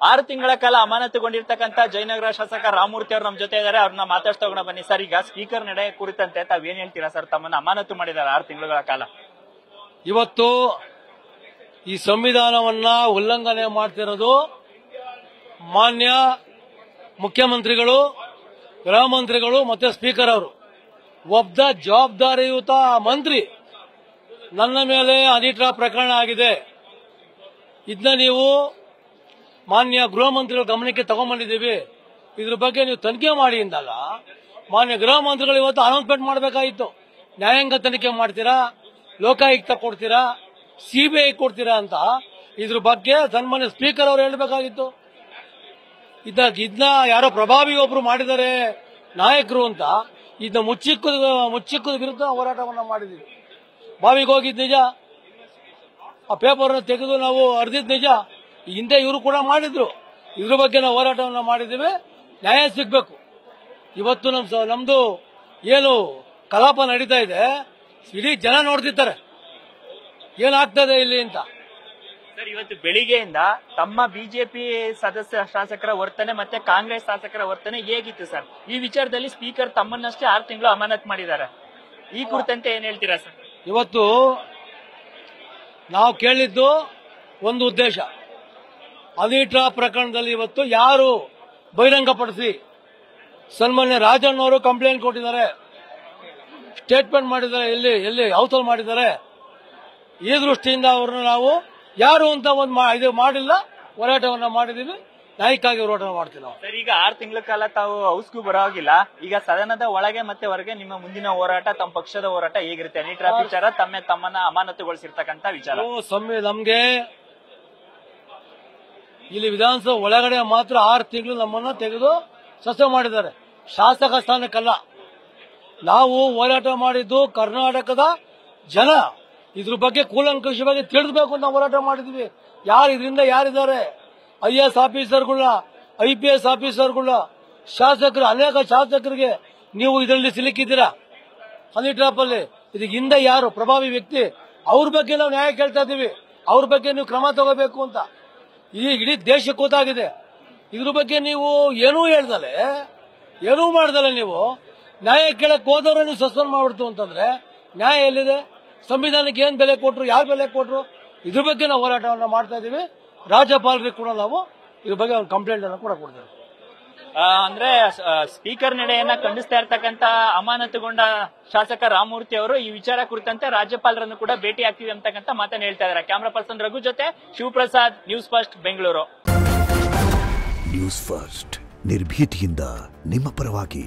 6 ತಿಂಗಳ ಕಾಲ ಅಮಾನತುಗೊಂಡಿರ್ತಕ್ಕಂಥ ಜಯನಗರ ಶಾಸಕ ರಾಮಮೂರ್ತಿ ಅವರು ನಮ್ಮ ಜೊತೆ ಇದ್ದಾರೆ. ಅವ್ರನ್ನ ಮಾತಾಡ್ತಾ ಹೋಗೋಣ ಬನ್ನಿ. ಸರ್, ಈಗ ಸ್ಪೀಕರ್ ನಡೆ ಕುರಿತಂತೆ ತಾವೇನ್ ಹೇಳ್ತೀರಾ ಸರ್? ತಮ್ಮನ್ನ ಅಮಾನತು ಮಾಡಿದ್ದಾರೆ 6 ತಿಂಗಳ ಕಾಲ. ಇವತ್ತು ಈ ಸಂವಿಧಾನವನ್ನ ಉಲ್ಲಂಘನೆ ಮಾಡ್ತಿರೋದು ಮಾನ್ಯ ಮುಖ್ಯಮಂತ್ರಿಗಳು, ಗೃಹ ಮಂತ್ರಿಗಳು ಮತ್ತೆ ಸ್ಪೀಕರ್ ಅವರು. ಒಬ್ಬ ಜವಾಬ್ದಾರಿಯುತ ಮಂತ್ರಿ ನನ್ನ ಮೇಲೆ ಅನಿಟ್ರಾ ಪ್ರಕರಣ ಆಗಿದೆ, ಇದನ್ನ ನೀವು ಮಾನ್ಯ ಗೃಹ ಮಂತ್ರಿಗಳ ಗಮನಕ್ಕೆ ತಗೊಂಡ್ಬಂದಿದ್ದೀವಿ, ಇದ್ರ ಬಗ್ಗೆ ನೀವು ತನಿಖೆ ಮಾಡಿ ಅಂದಾಗ ಮಾನ್ಯ ಗೃಹ ಮಂತ್ರಿಗಳು ಇವತ್ತು ಅನೌನ್ಸ್ಮೆಂಟ್ ಮಾಡಬೇಕಾಗಿತ್ತು. ನ್ಯಾಯಾಂಗ ತನಿಖೆ ಮಾಡ್ತೀರಾ, ಲೋಕಾಯುಕ್ತ ಕೊಡ್ತೀರಾ, ಸಿಬಿಐ ಕೊಡ್ತೀರಾ ಅಂತ ಇದ್ರ ಬಗ್ಗೆ ಸನ್ಮಾನ್ಯ ಸ್ಪೀಕರ್ ಅವರು ಹೇಳಬೇಕಾಗಿತ್ತು. ಇದನ್ನ ಯಾರೋ ಪ್ರಭಾವಿ ಒಬ್ರು ಮಾಡಿದ್ದಾರೆ ನಾಯಕರು ಅಂತ ಇದನ್ನ ಮುಚ್ಚಿಕ್ಕದ ವಿರುದ್ಧ ಹೋರಾಟವನ್ನ ಮಾಡಿದ್ವಿ. ಬಾವಿಗೆ ಹೋಗಿದ್ ನಿಜ, ಆ ಪೇಪರ್ನ ತೆಗೆದು ನಾವು ಅರ್ದಿದ್ ನಿಜ. ಹಿಂದೆ ಇವರು ಕೂಡ ಮಾಡಿದ್ರು. ಇದ್ರ ಬಗ್ಗೆ ನಾವು ಹೋರಾಟವನ್ನ ಮಾಡಿದ್ದೀವಿ. ನ್ಯಾಯ ಸಿಗ್ಬೇಕು. ಇವತ್ತು ನಮ್ದು ಏನು ಕಲಾಪ ನಡೀತಾ ಇದೆ, ಇಡೀ ಜನ ನೋಡ್ತಿರ್ತಾರೆ ಏನಾಗ್ತದೆ ಇಲ್ಲಿ ಅಂತ. ಸರ್, ಇವತ್ತು ಬೆಳಿಗ್ಗೆಯಿಂದ ತಮ್ಮ ಬಿಜೆಪಿ ಸದಸ್ಯ ಶಾಸಕರ ವರ್ತನೆ ಮತ್ತೆ ಕಾಂಗ್ರೆಸ್ ಶಾಸಕರ ವರ್ತನೆ ಹೇಗಿತ್ತು ಸರ್? ಈ ವಿಚಾರದಲ್ಲಿ ಸ್ಪೀಕರ್ ತಮ್ಮನ್ನಷ್ಟೇ 6 ತಿಂಗಳು ಅಮಾನತ್ ಮಾಡಿದ್ದಾರೆ. ಈ ಕುರಿತಂತೆ ಏನ್ ಹೇಳ್ತೀರಾ ಸರ್? ಇವತ್ತು ನಾವು ಕೇಳಿದ್ದು ಒಂದು ಉದ್ದೇಶ, ಅನಿಟ್ರಾ ಪ್ರಕರಣದಲ್ಲಿ ಇವತ್ತು ಯಾರು ಬಹಿರಂಗಪಡಿಸಿ ಸನ್ಮಾನ್ಯ ರಾಜಣ್ಣ ಅವರು ಕಂಪ್ಲೇಂಟ್ ಕೊಟ್ಟಿದ್ದಾರೆ, ಸ್ಟೇಟ್ಮೆಂಟ್ ಮಾಡಿದ್ದಾರೆ, ಎಲ್ಲಿ ಹೌಸಲ್ಲಿ ಮಾಡಿದ್ದಾರೆ. ಈ ದೃಷ್ಟಿಯಿಂದ ಅವ್ರನ್ನ ನಾವು ಯಾರು ಅಂತ ಇದು ಮಾಡಿಲ್ಲ, ಹೋರಾಟವನ್ನ ಮಾಡಿದೀವಿ. ನ್ಯಾಯಕ್ಕಾಗಿ ಹೋರಾಟ ಮಾಡ್ತೀವಿ ನಾವು. ಸರ್, ಈಗ 6 ತಿಂಗಳ ಕಾಲ ತಾವು ಹೌಸ್ಗೂ ಬರೋಗಿಲ್ಲ. ಈಗ ಸದನದ ಒಳಗೆ ಮತ್ತೆ ಹೊರಗೆ ನಿಮ್ಮ ಮುಂದಿನ ಹೋರಾಟ, ತಮ್ಮ ಪಕ್ಷದ ಹೋರಾಟ ಹೇಗಿರುತ್ತೆ? ಅನಿಟ್ರಾ ವಿಚಾರ, ತಮ್ಮನ್ನ ಅಮಾನತುಗೊಳಿಸಿರ್ತಕ್ಕಂಥ ವಿಚಾರ. ನಮ್ಗೆ ಇಲ್ಲಿ ವಿಧಾನಸಭೆ ಒಳಗಡೆ ಮಾತ್ರ 6 ತಿಂಗಳು ನಮ್ಮನ್ನ ತೆಗೆದು ಸಸ್ಯ ಮಾಡಿದ್ದಾರೆ, ಶಾಸಕ ಸ್ಥಾನಕ್ಕಲ್ಲ. ನಾವು ಹೋರಾಟ ಮಾಡಿದ್ದು ಕರ್ನಾಟಕದ ಜನ ಇದ್ರ ಬಗ್ಗೆ ಕೂಲಂಕಷವಾಗಿ ತಿಳಿಸಬೇಕು ಅಂತ ಹೋರಾಟ ಮಾಡಿದ್ವಿ. ಇದರಿಂದ ಯಾರಿದ್ದಾರೆ? IAS ಆಫೀಸರ್ಗಳ, IPS ಆಫೀಸರ್ಗಳ, ಶಾಸಕರು, ಅನೇಕ ಶಾಸಕರಿಗೆ ನೀವು ಇದರಲ್ಲಿ ಸಿಲುಕಿದ್ದೀರಾ ಅನಿಟ್ರಾಪಲ್ಲಿ. ಇದಕ್ಕೆ ಹಿಂದೆ ಯಾರು ಪ್ರಭಾವಿ ವ್ಯಕ್ತಿ, ಅವ್ರ ಬಗ್ಗೆ ನಾವು ನ್ಯಾಯ ಕೇಳ್ತಾ ಇದ್ದೀವಿ. ಅವ್ರ ಬಗ್ಗೆ ನೀವು ಕ್ರಮ ತಗೋಬೇಕು ಅಂತ ಈ ಇಡೀ ದೇಶಕ್ಕೆ ಗೊತ್ತಾಗಿದೆ. ಇದ್ರ ಬಗ್ಗೆ ನೀವು ಏನೂ ಹೇಳ್ದಲೆ, ಏನೂ ಮಾಡ್ದಲೆ ನೀವು ನ್ಯಾಯ ಕೇಳಕ್ ಹೋದವ್ರೆ ನೀವು ಸಸ್ಪೆಂಡ್ ಮಾಡ್ಬಿಡ್ತು ಅಂತಂದ್ರೆ ನ್ಯಾಯ ಎಲ್ಲಿದೆ? ಸಂವಿಧಾನಕ್ಕೆ ಏನ್ ಬೆಲೆ ಕೊಟ್ರು, ಯಾರು ಬೆಲೆ ಕೊಟ್ರು? ಇದ್ರ ಬಗ್ಗೆ ನಾವು ಹೋರಾಟವನ್ನ ಮಾಡ್ತಾ ಇದೀವಿ. ರಾಜ್ಯಪಾಲರಿಗೆ ಕೂಡ ನಾವು ಇದ್ರ ಬಗ್ಗೆ ಒಂದು ಕಂಪ್ಲೇಂಟ್ ಅನ್ನು ಕೂಡ ಕೊಡ್ತೇವೆ. ಅಂದ್ರೆ ಸ್ಪೀಕರ್ ನಡೆಯನ್ನ ಖಂಡಿಸ್ತಾ ಇರ್ತಕ್ಕಂಥ ಅಮಾನತುಗೊಂಡ ಶಾಸಕ ರಾಮಮೂರ್ತಿ ಅವರು ಈ ವಿಚಾರ ಕುರಿತಂತೆ ರಾಜ್ಯಪಾಲರನ್ನು ಕೂಡ ಭೇಟಿ ಆಗ್ತೀವಿ ಅಂತಕ್ಕಂಥ ಮಾತನ್ನ ಹೇಳ್ತಾ ಇದ್ದಾರೆ. ಕ್ಯಾಮರಾ ಪರ್ಸನ್ ರಘು ಜೊತೆ Shivaprasad, news first, Bengaluru. News first, ನಿರ್ಭೀತಿಯಿಂದ ನಿಮ್ಮ ಪರವಾಗಿ.